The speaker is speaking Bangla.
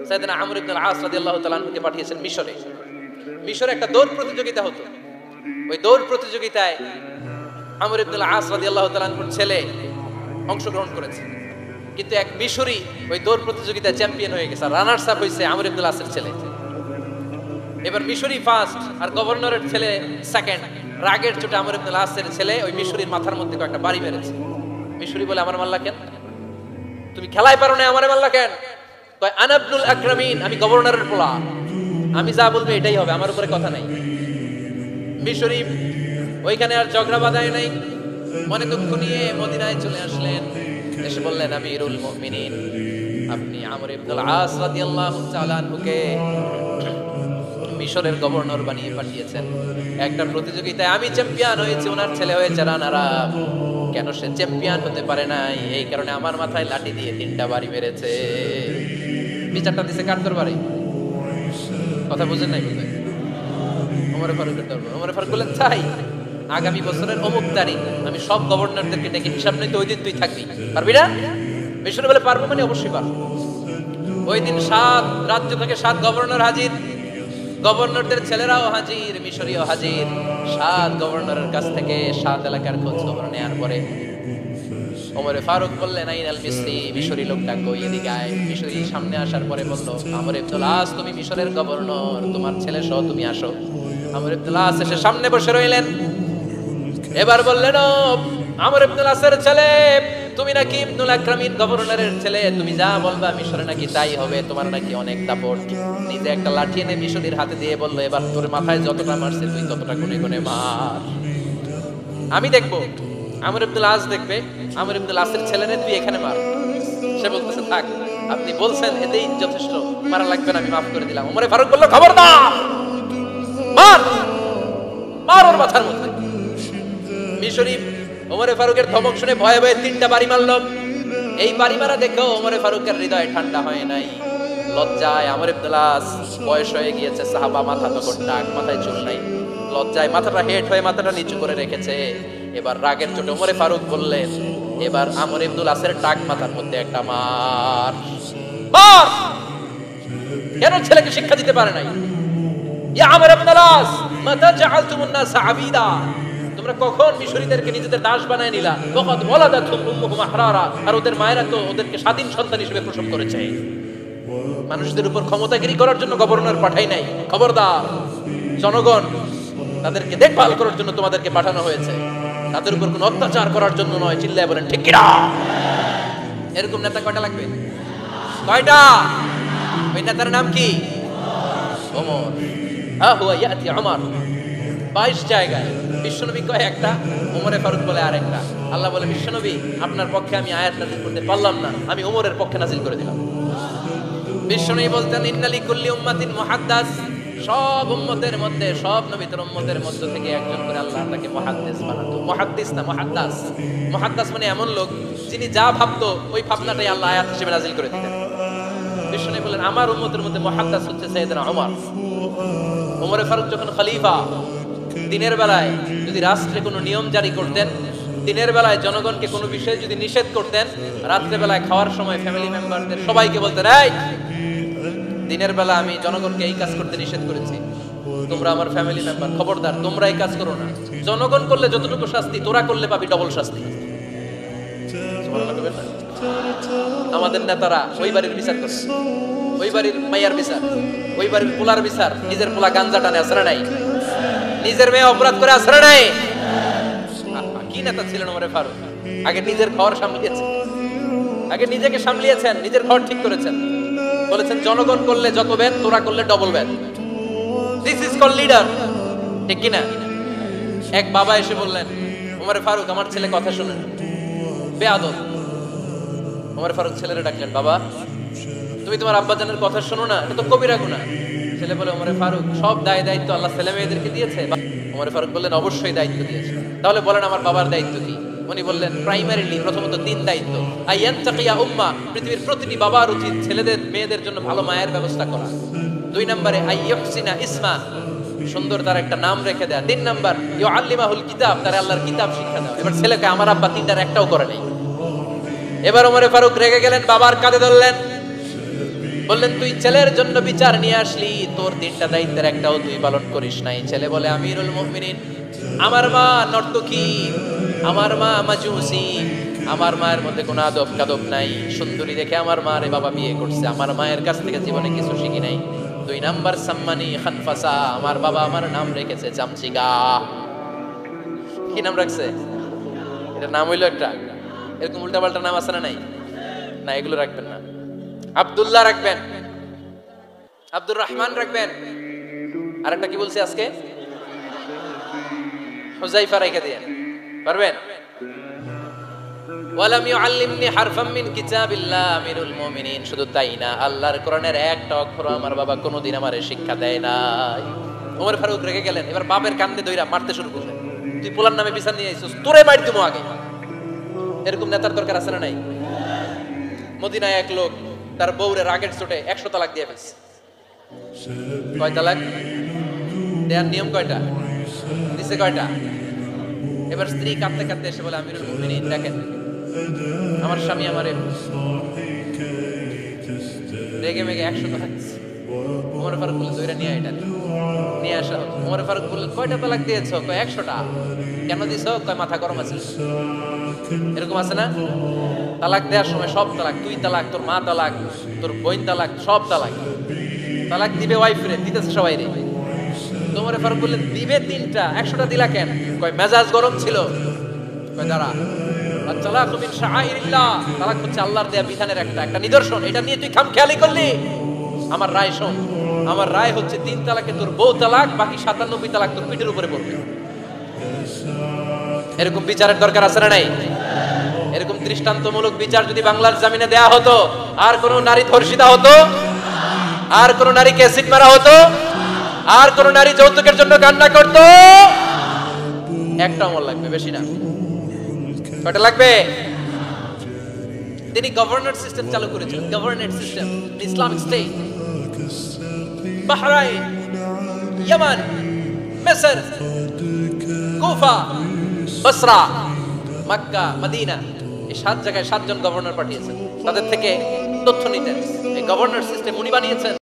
সাইয়েদনা আমর ইবনে আল-আস রাদিয়াল্লাহু তাআলা আনহুকে পাঠিয়েছেন মিশরে। মিশরে একটা দৌড় প্রতিযোগিতা হতো। ওই দৌড় প্রতিযোগিতায় আমর ইবনে আল-আস রাদিয়াল্লাহু তাআলা আনহুর ছেলে অংশগ্রহণ করেছে, কিন্তু এক মিশরি ওই দৌড় প্রতিযোগিতায় চ্যাম্পিয়ন হয়ে গেছে, রানার্স আপ হয়েছে আমর ইবনে আল-আসের ছেলে। এবার মিশরি ফার্স্ট আর গভর্নরের ছেলে সেকেন্ড। রাগের চোটে আমর ইবনে আল-আসের ছেলে ওই মিশরির মাথার মধ্যে একটা বাড়ি মেরেছে। মিশরি বলে, আমার মাল্লা কেন, তুমি খেলায় পারো না, আমারে মাল্লা কেন? কয় আনা ইবনুল আকরামিন, আমি গভর্নরের পোলা, আমি যা বলবো এটাই হবে, আমার উপরে কথা নাই। মিশরি ওইখানে আর ঝগড়া বাঁধায় নাই, মনে দুঃখ নিয়ে মদিনায় চলে আসলেন। এসে বললেন, আমিরুল মুমিনিন, আপনি আমর ইবনে আল-আস রাদিয়াল্লাহু তাআলা আনহুকে মিশরের গভর্নর বানিয়ে পাঠিয়েছেন। একটা প্রতিযোগিতায় আমি চ্যাম্পিয়ন হয়েছি, ওনার ছেলে হয়েছে রানার আপ। কেন সে চ্যাম্পিয়ন হতে পারে নাই? এই কারণে আমার মাথায় লাঠি দিয়ে 3টা বাড়ি মেরেছে। বিচারটা দিছে কার দরবারে? কথা বুঝেন নাই বলবে? ওমর ফারুকের দরবার। ওমর ফারুক বললেন, তাই আগামী বছরের অমুক তারিখ আমি সব গভর্নরদেরকে ডেকে হিসাব নিতে, ওই দিন তুই থাকবি, পারবি না? মিশরে বলে, পারবো মানে অবশ্যই পারবো। ওই দিন 7 রাজ্য থেকে 7 গভর্নর হাজির, গভর্নরদের ছেলেরাও হাজির, মিশরীয় হাজির। 7 গভর্নরের কাছ থেকে 7 এলাকার খোঁজ খবর নেওয়ার পরে ওমর ফারুক বললেন, আইনাল মিসরি, মিশরী লোকটা কই, এদিকে আয়। মিশরী সামনে আসার পরে বলল, আমর ইবনে আল-আস, তুমি মিশরের গভর্নর, তোমার ছেলে সহ তুমি আসো। আমর ইবনে আল-আস এসে সামনে বসে রইলেন। এবার বললেন, ও আমর ইবনে আল-আসের ছেলে, তুমি নাকি ইবনুল আকরামিন গভর্নরের ছেলে, তুমি যা বলবা মিশরে নাকি তাই হবে, তোমার নাকি অনেক দাপট। নিজে একটা লাঠি এনে মিশরীর হাতে দিয়ে বলল, এবার তোর মাথায় যতটা মারছে তুই ততটা গুনে গুনে মার, আমি দেখবো। আমর ইবনে আল-আস দেখবে, আমর ইবনে আল-আসের ছেলেরে তুই এখানে মার। সে বলতেছে, থাক, আপনি বলছেন এতেই যথেষ্ট, মারা লাগবে না, আমি মাফ করে দিলাম। ওমর ফারুক বলল, খবরদার, মার, মার ওর মাথার মধ্যে। মিশরী ওমর ফারুকের ধমক শুনে ভয়ে ভয়ে 3টা বাড়ি মারল। এই বাড়ি মারা দেখো ওমর ফারুকের হৃদয় ঠান্ডা হয় নাই। লজ্জায় আমর ইবনে আল-আস, বয়স হয়ে গিয়েছে, সাহাবা, মাথা তখন টাক, মাথায় চুল নাই, লজ্জায় মাথাটা হেট হয়ে মাথাটা নিচু করে রেখেছে। এবার রাগের চোটে ওমর ফারুক বললেন, এবার আমর ইবনে আল-আসের টাক মাথার মধ্যে একটা মার, মার। কেন ছেলেকে শিক্ষা দিতে পারে নাই? ইয়া আমর ইবনে আল-আস, মাতা জাআলতুমুন নাস আবিদা, তোমরা কখন মিশরীদেরকে নিজেদের দাস বানায় নিলা? ওয়াকাদ ওয়ালাদাতুহুম উম্মুহুম আহরারা, আর ওদের মায়েরা তো ওদেরকে স্বাধীন সন্তান হিসেবে প্রসব করেছে। মানুষদের উপর ক্ষমতাগিরি করার জন্য গভর্নর পাঠাই নাই। খবরদার, জনগণ তাদেরকে দেখভাল করার জন্য তোমাদেরকে পাঠানো হয়েছে, তাদের উপর কোনো অত্যাচার করার জন্য নয়। চিল্লায় বলেন ঠিক কিনা? এরকম নেতা কয়টা লাগবে? কয়টা? ওই নেতার নাম কি? ওমর। হুয়া ইয়াতি ওমর। 22 জায়গায় বিশ্বনবী কয় একটা, ওমরে ফারুক বলে আরেকটা। আল্লাহ বলে, বিশ্বনবী আপনার পক্ষে আমি আয়াত নাযিল করতে পারলাম না, আমি ওমরের পক্ষে নাযিল করে দিলাম। বিশ্বনবী বলতেন, ইন্না লিকুল্লি উম্মাতিন মুহাদ্দাস, সব উম্মতের মধ্যে, সব নবীদের উম্মতের মধ্য থেকে একজন করে আল্লাহ তাকে মুহাদ্দিস বানাতো। মুহাদ্দিস না মুহাদ্দাস। মুহাদ্দাস মানে এমন লোক যিনি যা ভাবতো ওই ভাবনাটাই আল্লাহ আয়াত হিসেবে নাযিল করে দিতেন। বিশ্বনবী বলেন, আমার উম্মতের মধ্যে মুহাদ্দাস হচ্ছে সাইয়েদনা ওমর। ওমরে ফারুক যখন খলিফা, দিনের বেলায় যদি রাষ্ট্রে কোনো নিয়ম জারি করতেন, দিনের বেলায় জনগণকে কোনো বিষয়ে যদি নিষেধ করতেন, রাত্রে বেলায় খাওয়ার সময় ফ্যামিলি মেম্বারদের সবাইকে বলতেন, এই দিনের বেলা আমি জনগণকে এই কাজ করতে নিষেধ করেছি, তোমরা আমার ফ্যামিলি মেম্বার, খবরদার তোমরা এই কাজ করো না। জনগণ করলে যতটুকু শাস্তি, তোরা করলে পাবি ডবল শাস্তি। আমাদের নেতারা ওই বাড়ির বিচার করে, ওই বাড়ির মাইয়ার বিচার, ওই বাড়ির পোলার বিচার, নিজের পোলা গাঞ্জা টানে আসরে নাই, নিজের মেয়ে অপরাধ করে আসরে নাই। কি নেতা ছিলেন ওমর ফারুক? আগে নিজের ঘর সামলিয়েছেন, আগে নিজেকে সামলিয়েছেন, নিজের ঘর ঠিক করেছেন। বলেছেন জনগণ করলে যত বেদ, তোরা করলে double Veda. This is call leader, ঠিক কিনা? এক বাবা এসে বললেন, ওমর ফারুক আমার ছেলে কথা শুনেন, বেয়াদব। ওমর ফারুক ছেলেরে ডাকলেন, বাবা তুমি তোমার আব্বাজানের কথা শোনো না, এটা তো কবিরা গুনাহ। ছেলে বলে, ওমর ফারুক সব দায় দায়িত্ব আল্লাহ ছেলে মেয়েদেরকে দিয়েছে। ওমর ফারুক বললেন, অবশ্যই দায়িত্ব দিয়েছে। তাহলে বলেন আমার বাবার দায়িত্ব কি? উনি বললেন, প্রাইমারিলি প্রথমত 3 দায়িত্ব। আইয়ানতাকিয়া উম্মাহ, পৃথিবীর প্রতিটি বাবার উচিত ছেলেদের মেয়েদের জন্য ভালো মায়ের ব্যবস্থা করা। 2 নম্বরে আইয়ুহসিনা ইসমা, সুন্দর তার একটা নাম রেখে দেয়া। 3 নাম্বার ইউআল্লিমাহুল কিতাব, তার আল্লাহর কিতাব শিক্ষা দাও। এবার ছেলেকে আমার আব্বা 3টার একটাও করে নাই। এবার ওমর ফারুক রেগে গেলেন, বাবার কাঁধে ধরলেন, বললেন তুই ছেলের জন্য বিচার নিয়ে আসলি, তোর তিনটা দায়িত্বের একটাও তুই পালন করিস নাই। ছেলে বলে আমিরুল মুমিনিন, আমার মা নর্তকী, আমার মা মাজুসি, আমার মায়ের মধ্যে কোনো আদব কাদব নাই, সুন্দরী দেখে আমার মারে বাবা বিয়ে করছে, আমার মায়ের কাছ থেকে জীবনে কিছু শিখি নাই। 2 নাম্বার সাম্মানি খানফাসা, আমার বাবা আমার নাম রেখেছে চামচিগা। কি নাম রাখছে? এটা নাম হইলো একটা, এরকম উল্টাপাল্টা নাম আছে না? নাই না, এগুলো রাখবেন না। আব্দুল্লাহ রাখবেন, আব্দুর রহমান রাখবেন, আরেকটা কি বলছি আজকে? হুজাইফা রেখে দিয়েন, পারবেন? ওয়ালাম ইউআল্লিমনি হারফাম মিন কিতাবিল্লাহ আমিরুল মুমিনিন। শুধু তাই না, আল্লাহর কোরআনের একটা অক্ষর আমার বাবা কোনোদিন আমারে শিক্ষা দেয় নাই। ওমর ফারুক রেগে গেলেন, এবার বাপের কান্দে ধইরা মারতে শুরু করলেন। তুই পোলার নামে বিচার নিয়ে আইছিস, তোরে মার দিমু আগে। এরকম নেতার দরকার আছে না নাই? মদিনায় এক লোক তার বউরে রাগের চোটে 100 তালাক দিয়ে ফেলছে। কয় তালাক দেওয়ার নিয়ম কয়টা? দিছে কয়টা? এবার স্ত্রী কাঁদতে কাঁদতে এসে বলে আমিরুল মুমিনিন দেখেন, আমার স্বামী আমারে রেগে মেগে 100 তালাক দিছে। ওমর ফারুক বলে দইরা নিয়ে এটা নিয়ে আসা। ওমর ফারুক বলে কয়টা তালাক দিয়েছো? কয় 100টা। কেন দিছো? কয় মাথা গরম আছে। এরকম আছে না? তালাক দেওয়ার সময় সব তালাক, তুই তালাক, তোর মা তালাক, তোর বোন তালাক, সব তালাক। তালাক দিবে ওয়াইফরে, দিতেছে সবাই রে। ওমর ফারুক বললেন দিবে 3টা, 100টা দিলা কেন? কয় মেজাজ গরম ছিল। কয় দাঁড়া, আত-তালাকু মিন শাআইরিল্লাহ, তালাক হচ্ছে আল্লাহর দেয়া বিধানের একটা নিদর্শন। এটা নিয়ে তুই খামখেয়ালি করলি? আমার রায় শোন, আমার রায় হচ্ছে 3 তালাকে তোর বউ তালাক, বাকি 97 তালাক তোর পিঠের উপরে পড়বে। এরকম বিচারের দরকার আছে না নাই? এরকম দৃষ্টান্তমূলক বিচার যদি বাংলার জমিনে দেয়া হতো, আর কোন নারী ধর্ষিতা হতো, আর কোন নারী অ্যাসিড মারা হতো, আর কোন নারী যৌতুকের জন্য কান্না করতো? একটা আমল লাগবে, বেশি না। কয়টা লাগবে? তিনি গভর্নর সিস্টেম চালু করেছিলেন, governor system, Islamic state. Bahrain, Yemen, মিসর, কুফা, বসরা, মক্কা, মদিনা, এই 7 জায়গায় 7 জন গভর্নর পাঠিয়েছেন, তাদের থেকে তথ্য নিতেন। এই গভর্নর সিস্টেম উনি বানিয়েছেন।